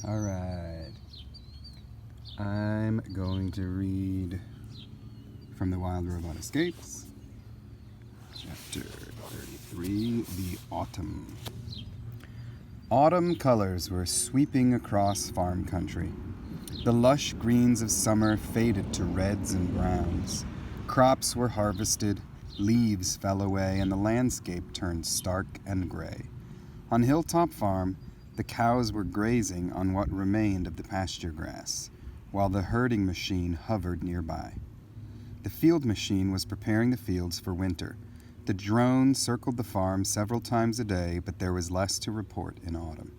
All right. I'm going to read from The Wild Robot Escapes, Chapter 33, The Autumn. Autumn colors were sweeping across farm country. The lush greens of summer faded to reds and browns. Crops were harvested, leaves fell away, and the landscape turned stark and gray. On Hilltop Farm, the cows were grazing on what remained of the pasture grass, while the herding machine hovered nearby. The field machine was preparing the fields for winter. The drone circled the farm several times a day, but there was less to report in autumn.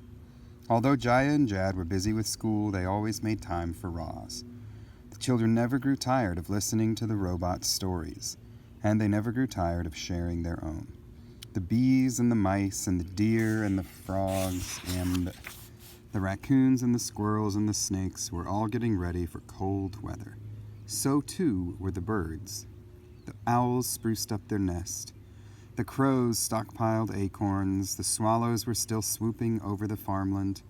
Although Jaya and Jad were busy with school, they always made time for Roz. The children never grew tired of listening to the robot's stories, and they never grew tired of sharing their own. The bees and the mice and the deer and the frogs and the raccoons and the squirrels and the snakes were all getting ready for cold weather. So too were the birds. The owls spruced up their nest. The crows stockpiled acorns. The swallows were still swooping over the farmland.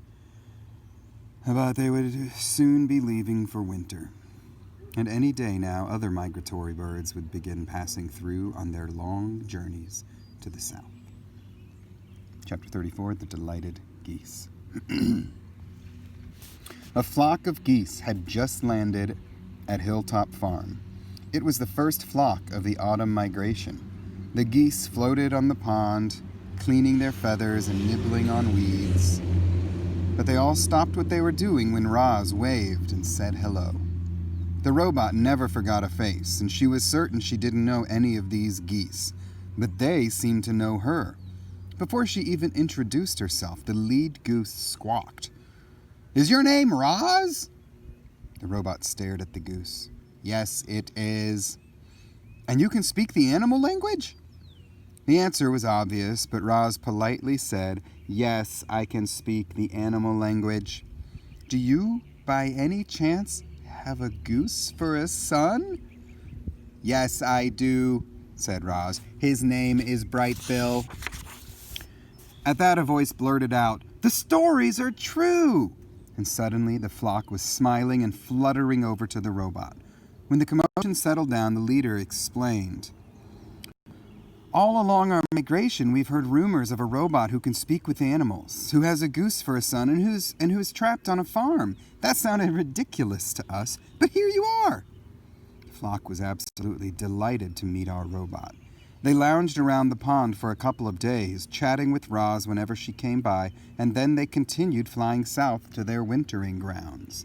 But they would soon be leaving for winter. And any day now, other migratory birds would begin passing through on their long journeys to the south. Chapter 34, The Delighted Geese. A flock of geese had just landed at Hilltop Farm. It was the first flock of the autumn migration. The geese floated on the pond, cleaning their feathers and nibbling on weeds. But they all stopped what they were doing when Roz waved and said hello. The robot never forgot a face, and she was certain she didn't know any of these geese, but they seemed to know her. Before she even introduced herself, the lead goose squawked. "Is your name Roz?" The robot stared at the goose. "Yes, it is." "And you can speak the animal language?" The answer was obvious, but Roz politely said, "Yes, I can speak the animal language." "Do you, by any chance, have a goose for a son?" "Yes, I do," said Roz. "His name is Brightbill." At that, a voice blurted out, "The stories are true!" And suddenly the flock was smiling and fluttering over to the robot. When the commotion settled down, the leader explained, "All along our migration, we've heard rumors of a robot who can speak with animals, who has a goose for a son, and who's trapped on a farm. That sounded ridiculous to us, but here you are." The flock was absolutely delighted to meet our robot. They lounged around the pond for a couple of days, chatting with Roz whenever she came by, and then they continued flying south to their wintering grounds.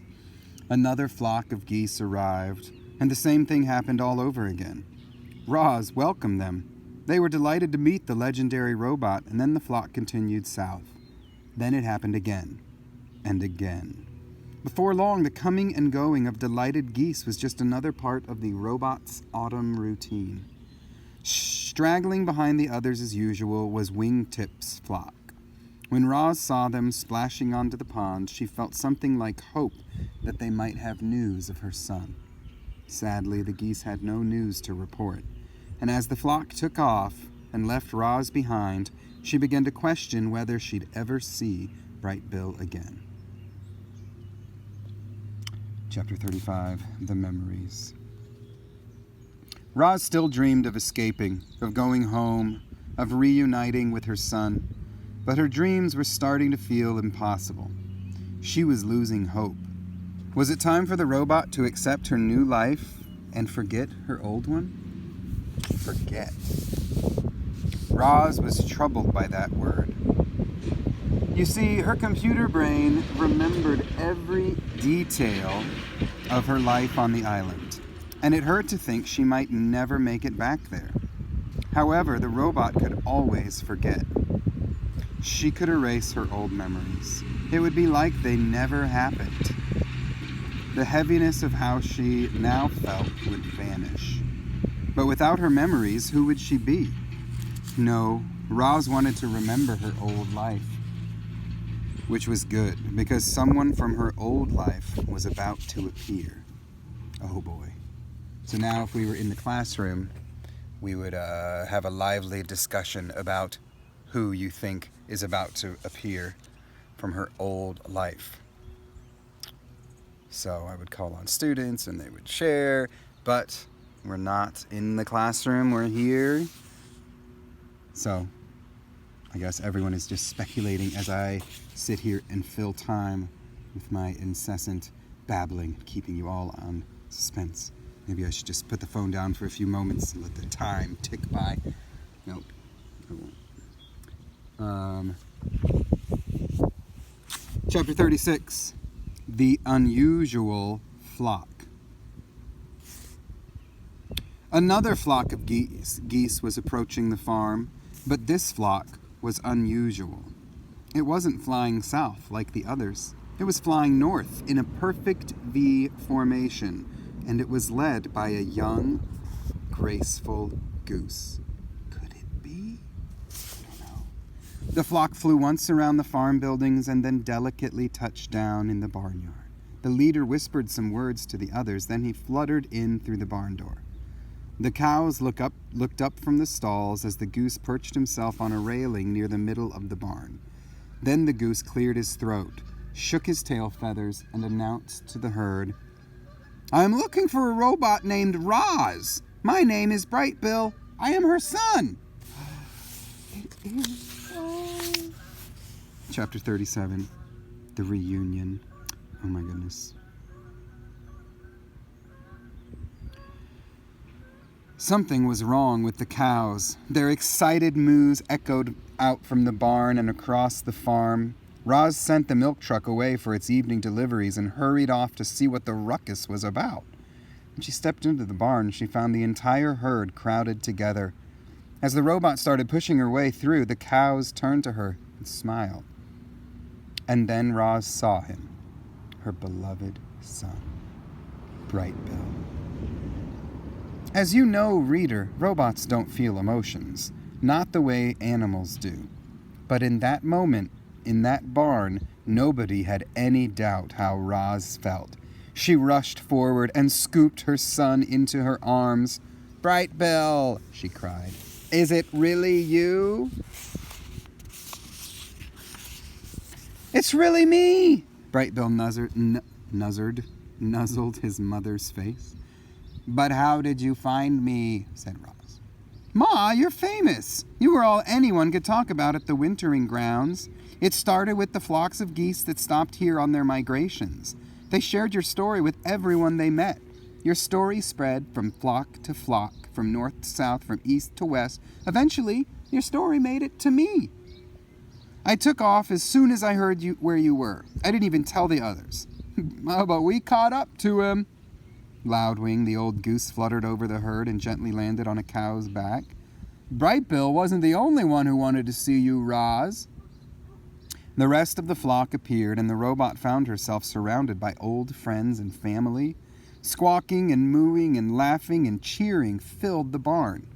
Another flock of geese arrived, and the same thing happened all over again. Roz welcomed them. They were delighted to meet the legendary robot, and then the flock continued south. Then it happened again, and again. Before long, the coming and going of delighted geese was just another part of the robot's autumn routine. Straggling behind the others as usual was Wingtip's flock. When Roz saw them splashing onto the pond, she felt something like hope that they might have news of her son. Sadly, the geese had no news to report, and as the flock took off and left Roz behind, she began to question whether she'd ever see Brightbill again. Chapter 35, The Memories. Roz still dreamed of escaping, of going home, of reuniting with her son, but her dreams were starting to feel impossible. She was losing hope. Was it time for the robot to accept her new life and forget her old one? Forget. Roz was troubled by that word. You see, her computer brain remembered every detail of her life on the island, and it hurt to think she might never make it back there. However, the robot could always forget. She could erase her old memories. It would be like they never happened. The heaviness of how she now felt would vanish. But without her memories, who would she be? No, Roz wanted to remember her old life, which was good, because someone from her old life was about to appear. Oh boy. So now if we were in the classroom, we would have a lively discussion about who you think is about to appear from her old life. So I would call on students and they would share, but we're not in the classroom, we're here. So I guess everyone is just speculating as I sit here and fill time with my incessant babbling, keeping you all on suspense. Maybe I should just put the phone down for a few moments and let the time tick by. Nope, I won't. Chapter 36, The Unusual Flock. Another flock of geese was approaching the farm, but this flock was unusual. It wasn't flying south like the others. It was flying north in a perfect V formation, and it was led by a young, graceful goose. Could it be? I don't know. The flock flew once around the farm buildings and then delicately touched down in the barnyard. The leader whispered some words to the others, then he fluttered in through the barn door. The cows looked up from the stalls as the goose perched himself on a railing near the middle of the barn. Then the goose cleared his throat, shook his tail feathers, and announced to the herd, "I'm looking for a robot named Roz. My name is Brightbill. I am her son." It is Roz. Chapter 37, The Reunion. Oh my goodness. Something was wrong with the cows. Their excited moos echoed out from the barn and across the farm. Roz sent the milk truck away for its evening deliveries and hurried off to see what the ruckus was about. When she stepped into the barn, she found the entire herd crowded together. As the robot started pushing her way through, the cows turned to her and smiled. And then Roz saw him, her beloved son, Brightbill. As you know, reader, robots don't feel emotions, not the way animals do. But in that moment, in that barn, nobody had any doubt how Roz felt. She rushed forward and scooped her son into her arms. "Brightbill," she cried, "is it really you?" "It's really me," Brightbill nuzzled his mother's face. "But how did you find me?" said Roz. "Ma, you're famous. You were all anyone could talk about at the wintering grounds. It started with the flocks of geese that stopped here on their migrations. They shared your story with everyone they met. Your story spread from flock to flock, from north to south, from east to west. Eventually, your story made it to me. I took off as soon as I heard where you were. I didn't even tell the others. But we caught up to him." Loudwing, the old goose, fluttered over the herd and gently landed on a cow's back. "Brightbill wasn't the only one who wanted to see you, Roz." The rest of the flock appeared, and the robot found herself surrounded by old friends and family. Squawking and mooing and laughing and cheering filled the barn.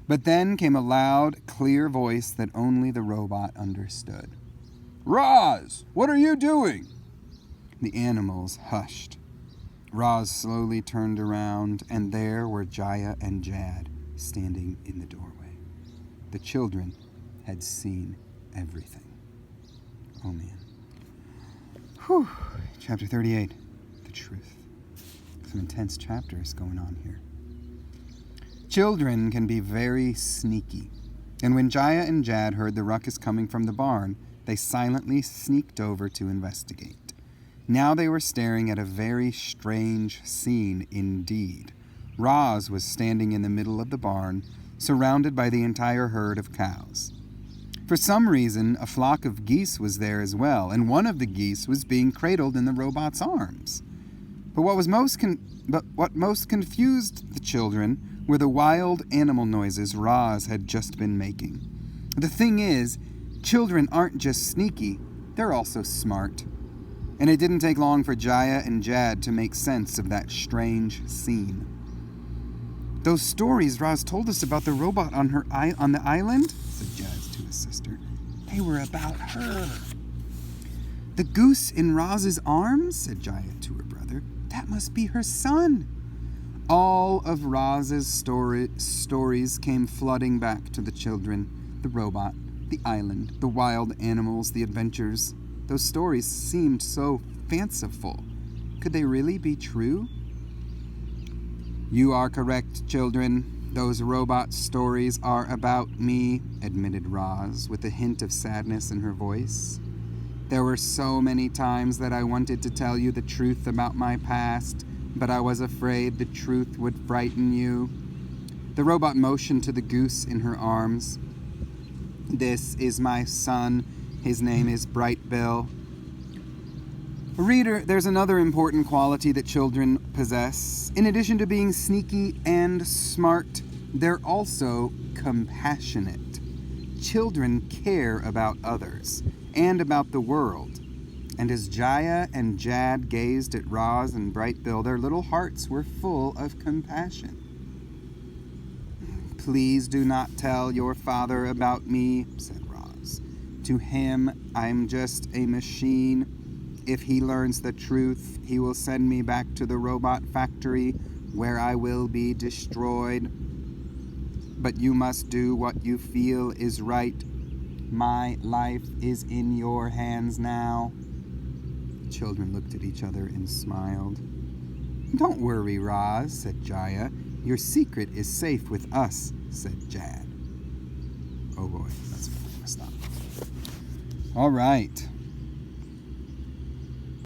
But then came a loud, clear voice that only the robot understood. "Roz, what are you doing?" The animals hushed. Roz slowly turned around, and there were Jaya and Jad standing in the doorway. The children had seen everything. Oh man. Whew. Chapter 38, The Truth. Some intense chapters going on here. Children can be very sneaky, and when Jaya and Jad heard the ruckus coming from the barn, they silently sneaked over to investigate. Now they were staring at a very strange scene indeed. Roz was standing in the middle of the barn, surrounded by the entire herd of cows. For some reason, a flock of geese was there as well, and one of the geese was being cradled in the robot's arms. But what most confused the children were the wild animal noises Roz had just been making. The thing is, children aren't just sneaky, they're also smart. And it didn't take long for Jaya and Jad to make sense of that strange scene. "Those stories Roz told us about the robot on the island," said Jad to his sister, "they were about her." "The goose in Roz's arms," said Jaya to her brother, "that must be her son." All of Roz's stories came flooding back to the children. The robot, the island, the wild animals, the adventures. Those stories seemed so fanciful. Could they really be true? You are correct, children. Those robot stories are about me, admitted Roz, with a hint of sadness in her voice. There were so many times that I wanted to tell you the truth about my past, but I was afraid the truth would frighten you. The robot motioned to the goose in her arms. This is my son. His name is Brightbill. Reader, there's another important quality that children possess. In addition to being sneaky and smart, they're also compassionate. Children care about others and about the world. And as Jaya and Jad gazed at Roz and Brightbill, their little hearts were full of compassion. Please do not tell your father about me, said Roz. To him, I'm just a machine. If he learns the truth, he will send me back to the robot factory where I will be destroyed. But you must do what you feel is right. My life is in your hands now. The children looked at each other and smiled. Don't worry, Roz, said Jaya. Your secret is safe with us, said Jad. Oh boy, that's where I'm going to stop. All right.